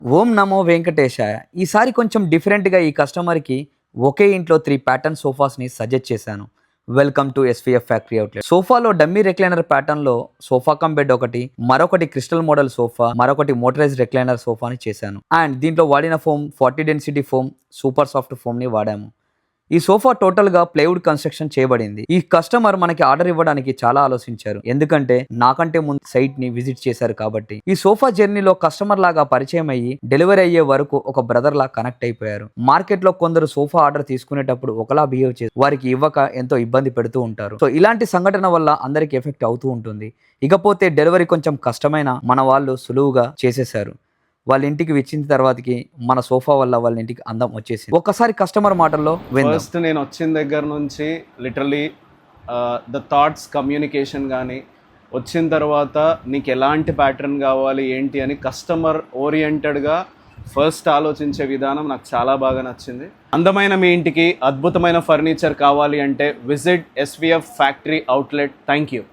ఓం నమో వెంకటేశాయ. ఈసారి కొంచెం డిఫరెంట్‌గా ఈ కస్టమర్‌కి ఒకే ఇంట్లో 3 ప్యాటర్న్ సోఫాస్‌ని సజెస్ట్ చేశాను. Welcome to SVF factory outlet. సోఫాలో డమ్మీ రిక్లైనర్ ప్యాటర్న్‌లో సోఫా కమ్ బెడ్ ఒకటి, మరొకటి క్రిస్టల్ మోడల్ సోఫా, మరొకటి మోటరైజ్డ్ రిక్లైనర్ సోఫాని చేశాను. అండ్ దీంట్లో వాడిన foam 40 density foam, super soft ఫోమ్‌ని వాడాము. ఈ సోఫా టోటల్‌గా ప్లైవుడ్ కన్స్ట్రక్షన్ చేయబడింది. ఈ కస్టమర్ మనకి ఆర్డర్ ఇవ్వడానికి చాలా ఆలోచించారు. ఎందుకంటే నాకంటే ముందు సైట్‌ని విజిట్ చేశారు కాబట్టి. ఈ సోఫా జర్నీలో కస్టమర్ లాగా పరిచయం అయ్యి డెలివరీ అయ్యే వరకు ఒక బ్రదర్ లా కనెక్ట్ అయిపోయారు. మార్కెట్లో కొందరు సోఫా ఆర్డర్ తీసుకునేటప్పుడు ఒకలా బిహేవ్ చేసి వారికి ఇవ్వక ఎంతో ఇబ్బంది పెడుతూ ఉంటారు. సో ఇలాంటి సంఘటన వల్ల అందరికి ఎఫెక్ట్ అవుతూ ఉంటుంది. ఇకపోతే డెలివరీ కొంచెం కష్టమైన మన వాళ్ళు సులువుగా చేసేశారు. వాళ్ళ ఇంటికి వచ్చిన తర్వాతకి మన సోఫా వల్ల వాళ్ళ ఇంటికి అందం వచ్చేసింది. ఒక్కసారి కస్టమర్ మాటల్లో ఫస్ట్ నేను వచ్చిన దగ్గర నుంచి లిటరలీ ద థాట్స్ కమ్యూనికేషన్ కానీ వచ్చిన తర్వాత నీకు ఎలాంటి ప్యాటర్న్ కావాలి ఏంటి అని కస్టమర్ ఓరియంటెడ్గా ఫస్ట్ ఆలోచించే విధానం నాకు చాలా బాగా నచ్చింది. అందమైన మీ ఇంటికి అద్భుతమైన ఫర్నిచర్ కావాలి అంటే visit ఎస్విఎఫ్ factory outlet. Thank you.